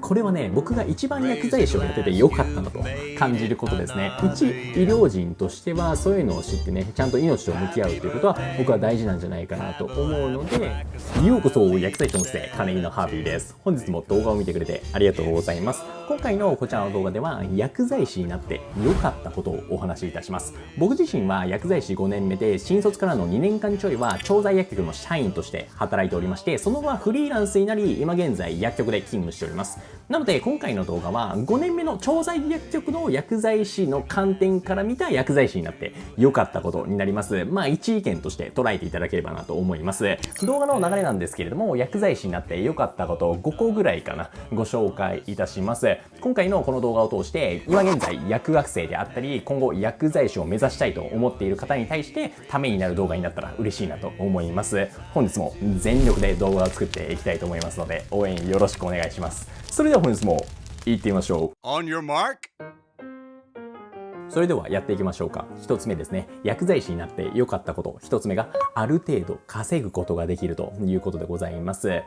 これはね、僕が一番薬剤師をやってて良かったなと感じることですね。一医療人としてはそういうのを知ってね、ちゃんと命と向き合うということは僕は大事なんじゃないかなと思うので、ようこそ薬剤師のせ金井のハービーです。本日も動画を見てくれてありがとうございます。今回のこちらの動画では薬剤師になって良かったことをお話しいたします。僕自身は薬剤師5年目で新卒からの2年間ちょいは調剤薬局の社員として働いておりまして、その後はフリーランスになり、今現在薬局で勤務しております。なので今回の動画は5年目の調剤薬局の薬剤師の観点から見た薬剤師になって良かったことになります。一意見として捉えていただければなと思います。動画の流れなんですけれども、薬剤師になって良かったことを5個ぐらいかなご紹介いたします。今回のこの動画を通して今現在薬学生であったり、今後薬剤師を目指したいと思っている方に対してためになる動画になったら嬉しいなと思います。本日も全力で動画を作っていきたいと思いますので、応援よろしくお願いします。それでは本日も行ってみましょう。On your mark. それではやっていきましょうか。一つ目ですね。薬剤師になって良かったこと。一つ目がある程度稼ぐことができるということでございます。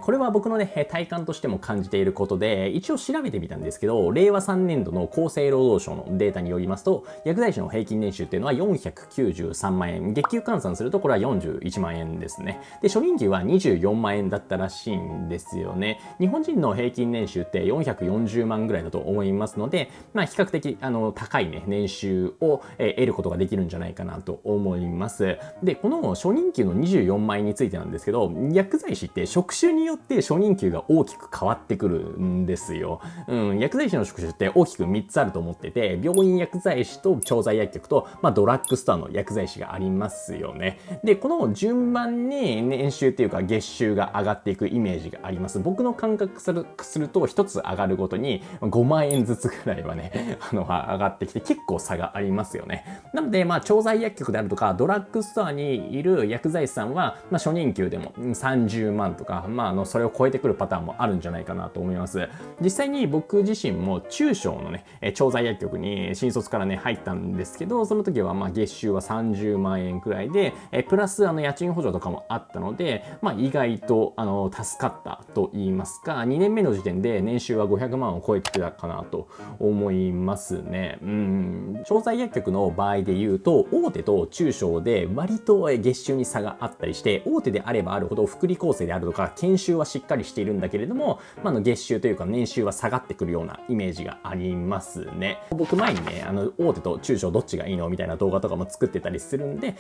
これは僕のね、体感としても感じていることで、一応調べてみたんですけど、令和3年度の厚生労働省のデータによりますと、薬剤師の平均年収っていうのは493万円。月給換算するとこれは41万円ですね。で、初任給は24万円だったらしいんですよね。日本人の平均年収って440万ぐらいだと思いますので、比較的高いね、年収を得ることができるんじゃないかなと思います。で、この初任給の24万円についてなんですけど、薬剤師って職種によって初任給が大きく変わってくるんですよ。薬剤師の職種って大きく3つあると思ってて、病院薬剤師と調剤薬局と、ドラッグストアの薬剤師がありますよね。で、この順番に年収っていうか月収が上がっていくイメージがあります。僕の感覚すると1つ上がるごとに5万円ずつぐらいはね、上がってきて結構差がありますよね。なので、調剤薬局であるとか、ドラッグストアにいる薬剤師さんは、初任給でも30万とか、それを超えてくるパターンもあるんじゃないかなと思います。実際に僕自身も中小のね、調剤薬局に新卒からね、入ったんですけど、その時は月収は30万円くらいで、プラス家賃補助とかもあったので、意外と助かったと言いますか、2年目の時点で年収は500万を超えてたかなと思いますね。調剤薬局の場合で言うと、大手と中小で割と月収に差があったりして、大手であればあるほど福利厚生であるとか研修はしっかりしているんだけれども、月収というか年収は下がってくるようなイメージがありますね。僕前にね、大手と中小どっちがいいのみたいな動画とかも作ってたりするんで、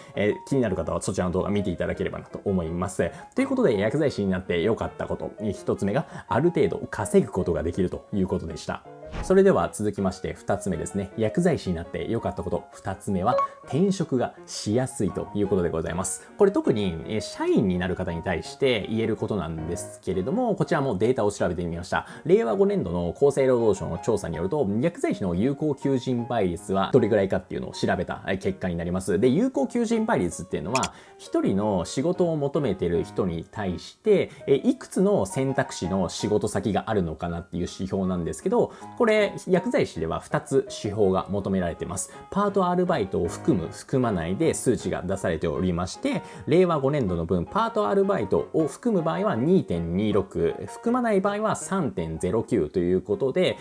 気になる方はそちらの動画見ていただければなと思います。ということで、薬剤師になって良かったこと、一つ目がある程度稼ぐことができるということでした。それでは続きまして2つ目ですね。薬剤師になって良かったこと。2つ目は転職がしやすいということでございます。これ特に社員になる方に対して言えることなんですけれども、こちらもデータを調べてみました。令和5年度の厚生労働省の調査によると、薬剤師の有効求人倍率はどれぐらいかっていうのを調べた結果になります。で、有効求人倍率っていうのは、一人の仕事を求めている人に対して、いくつの選択肢の仕事先があるのかなっていう指標なんですけど、これ薬剤師では2つ指標が求められています。パートアルバイトを含む含まないで数値が出されておりまして、令和5年度の分パートアルバイトを含む場合は 2.26、 含まない場合は 3.09 ということで、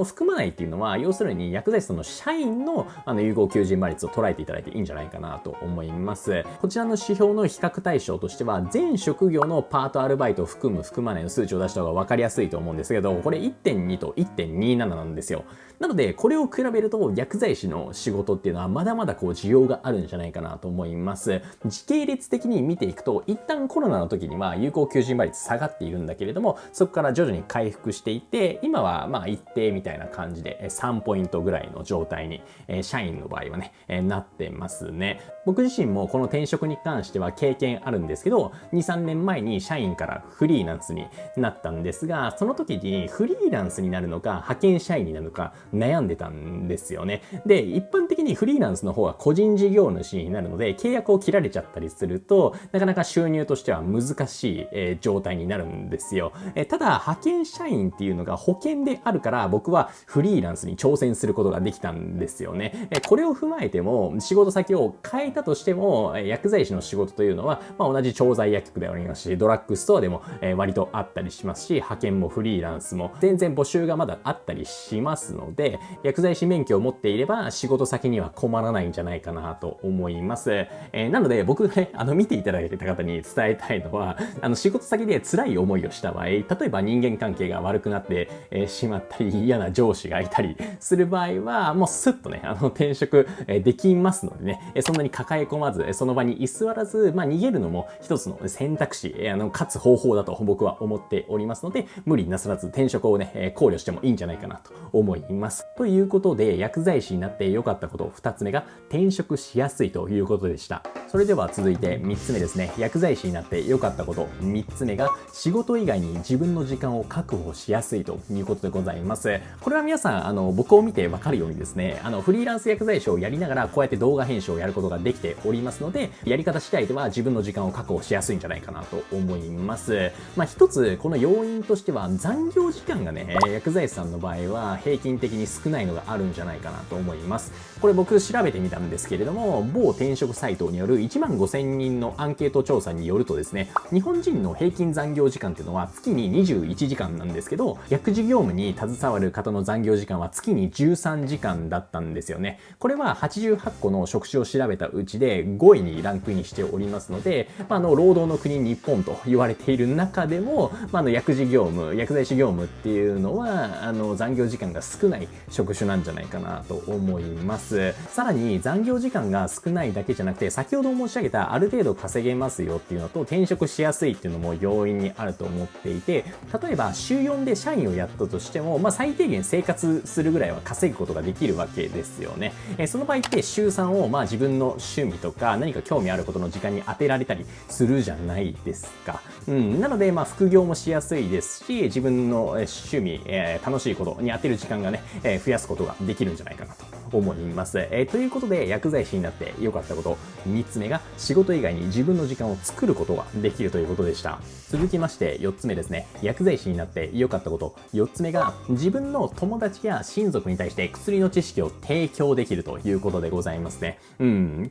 含まないっていうのは要するに薬剤師の社員の有効求人倍率を捉えていただいていいんじゃないかなと思います。こちらの指標の比較対象としては、全職業のパートアルバイトを含む含まないの数値を出した方が分かりやすいと思うんですけど、これ 1.2 と 1.27 なんですよ。なのでこれを比べると薬剤師の仕事っていうのはまだまだ需要があるんじゃないかなと思います。時系列的に見ていくと、一旦コロナの時には有効求人倍率下がっているんだけれども、そこから徐々に回復していって、今は一定みたいな感じで3ポイントぐらいの状態に社員の場合はねなってますね。僕自身もこの転職に関しては経験あるんですけど、2、3年前に社員からフリーランスになったんですが、その時にフリーランスになるのか派遣遣社員になるのか悩んでたんですよね。で、一般的にフリーランスの方は個人事業主になるので、契約を切られちゃったりすると、なかなか収入としては難しい、状態になるんですよ。ただ、派遣社員っていうのが保険であるから、僕はフリーランスに挑戦することができたんですよね。これを踏まえても、仕事先を変えたとしても、薬剤師の仕事というのは、同じ調剤薬局でありますし、ドラッグストアでも、割とあったりしますし、派遣もフリーランスも全然募集がまだあったりしますので、薬剤師免許を持っていれば仕事先には困らないんじゃないかなと思います。なので僕がね、見ていただいた方に伝えたいのは、仕事先で辛い思いをした場合、例えば人間関係が悪くなって、しまったり、嫌な上司がいたりする場合は、もうスッとね、転職、できますのでね、そんなに抱え込まず、その場に居座らず、逃げるのも一つの選択肢、勝つ方法だと僕は思っておりますので、無理なさらず転職をね、考慮してもいいんじゃないかなと思います。ということで、薬剤師になって良かったこと、2つ目が転職しやすいということでした。それでは続いて3つ目ですね。薬剤師になって良かったこと、3つ目が仕事以外に自分の時間を確保しやすいということでございます。これは皆さん、僕を見てわかるようにですね、フリーランス薬剤師をやりながらこうやって動画編集をやることができておりますので、やり方次第では自分の時間を確保しやすいんじゃないかなと思います。一つこの要因としては残業時間がね、薬剤師さんの場合は平均的に少ないのがあるんじゃないかなと思います。これ僕調べてみたんですけれども、某転職サイトによる15,000人のアンケート調査によるとですね、日本人の平均残業時間っていうのは月に21時間なんですけど、薬事業務に携わる方の残業時間は月に13時間だったんですよね。これは88個の職種を調べたうちで5位にランクインしておりますので、労働の国日本と言われている中でも、薬事業務、薬剤師業務っていうのは残業時間が少ない職種なんじゃないかなと思います。さらに残業時間が少ないだけじゃなくて、先ほど申し上げたある程度稼げますよっていうのと転職しやすいっていうのも要因にあると思っていて、例えば週4で社員をやったとしても、最低限生活するぐらいは稼ぐことができるわけですよね。その場合って週3を自分の趣味とか何か興味あることの時間に当てられたりするじゃないですか。なので副業もしやすいですし、自分の趣味、楽しいことに当てる時間がね、増やすことができるんじゃないかなと思います。ということで薬剤師になって良かったこと、3つ目が仕事以外に自分の時間を作ることができるということでした。続きまして4つ目ですね。薬剤師になって良かったこと、4つ目が自分の友達や親族に対して薬の知識を提供できるということでございますね。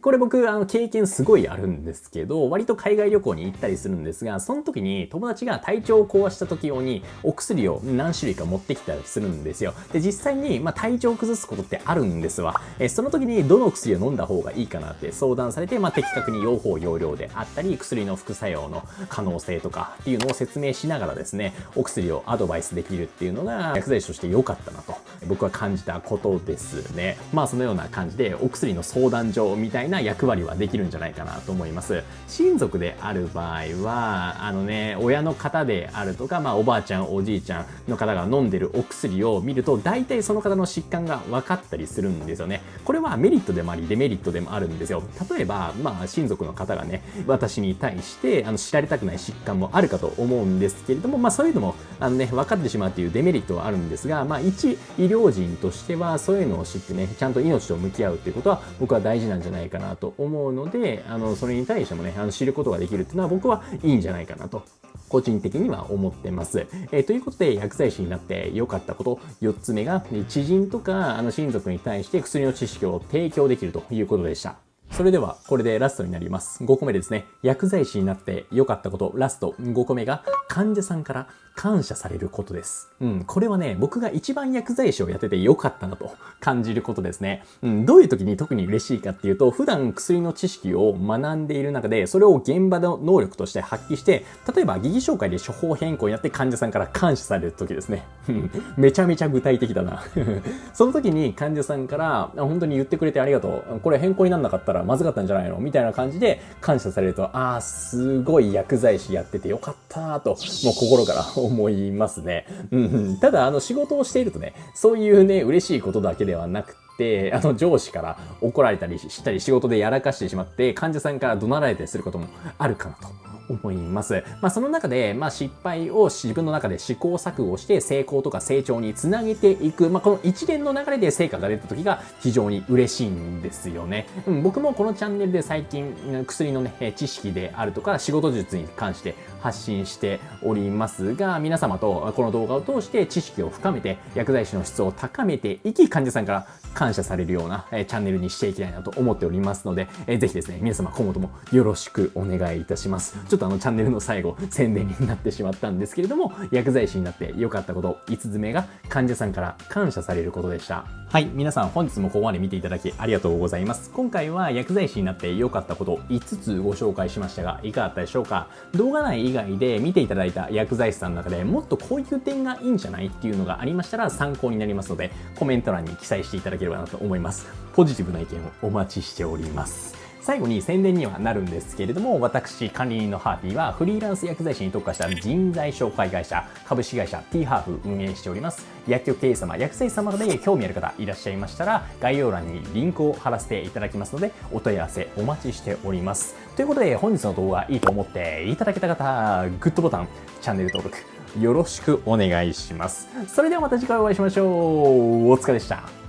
これ僕経験すごいあるんですけど、割と海外旅行に行ったりするんですが、その時に友達が体調を壊した時用にお薬を何種類か持ってきたりするんですよ。で、実際に体調を崩すことってあるんですわ。その時にどの薬を飲んだ方がいいかなって相談されて、的確に用法用量であったり、薬の副作用の可能性とかっていうのを説明しながらですね、お薬をアドバイスできるっていうのが薬剤師として良かったなと僕は感じたことですね。そのような感じでお薬の相談所みたいな役割はできるんじゃないかなと思います。親族である場合は親の方であるとか、おばあちゃんおじいちゃんの方が飲んでるお薬を見ると大体その方の疾患が分かったりするんですよね。これはメリットでもありデメリットでもあるんですよ。例えば親族の方がね、私に対して知られたくない疾患もあるかと思うんですけれども、そういうのも分かってしまうっていうデメリットはあるんですが、一医療人としてはそういうのを知ってね、ちゃんと命と向き合うっていうことは僕は大事なんじゃないかなと思うので、それに対してもね、知ることができるっていうのは僕はいいんじゃないかなと個人的には思ってます。ということで薬剤師になって良かったこと、4つ目が知人とか親族に対して薬の知識を提供できるということでした。それではこれでラストになります。5個目ですね。薬剤師になって良かったこと、ラスト5個目が患者さんから感謝されることです。これはね、僕が一番薬剤師をやってて良かったなと感じることですね。どういう時に特に嬉しいかっていうと、普段薬の知識を学んでいる中で、それを現場の能力として発揮して、例えば疑義紹介で処方変更になって患者さんから感謝される時ですね。めちゃめちゃ具体的だな。その時に患者さんから本当に言ってくれてありがとう。これ変更にならなかったらまずかったんじゃないのみたいな感じで感謝されると、すごい薬剤師やっててよかったなと、もう心から思いますね。ただ、仕事をしているとね、そういうね、嬉しいことだけではなくて、上司から怒られたりしたり、仕事でやらかしてしまって、患者さんから怒鳴られたりすることもあるかなと思います。その中で、失敗を自分の中で試行錯誤して成功とか成長につなげていく、この一連の流れで成果が出た時が非常に嬉しいんですよね。僕もこのチャンネルで最近薬のね、知識であるとか仕事術に関して発信しておりますが、皆様とこの動画を通して知識を深めて薬剤師の質を高めていき、患者さんから感謝されるようなチャンネルにしていきたいなと思っておりますので、ぜひですね、皆様今後ともよろしくお願いいたします。ちょっとチャンネルの最後、宣伝になってしまったんですけれども、薬剤師になって良かったこと、5つ目が患者さんから感謝されることでした。はい、皆さん本日もここまで見ていただきありがとうございます。今回は薬剤師になって良かったこと5つご紹介しましたが、いかがだったでしょうか。動画内以外で見ていただいた薬剤師さんの中でもっとこういう点がいいんじゃないっていうのがありましたら参考になりますので、コメント欄に記載していただければなと思います。ポジティブな意見をお待ちしております。最後に宣伝にはなるんですけれども、私、管理人のハーピーはフリーランス薬剤師に特化した人材紹介会社、株式会社 T ハーフ運営しております。薬局経営様、薬剤師様で興味ある方いらっしゃいましたら、概要欄にリンクを貼らせていただきますので、お問い合わせお待ちしております。ということで、本日の動画いいと思っていただけた方、グッドボタン、チャンネル登録、よろしくお願いします。それではまた次回お会いしましょう。お疲れでした。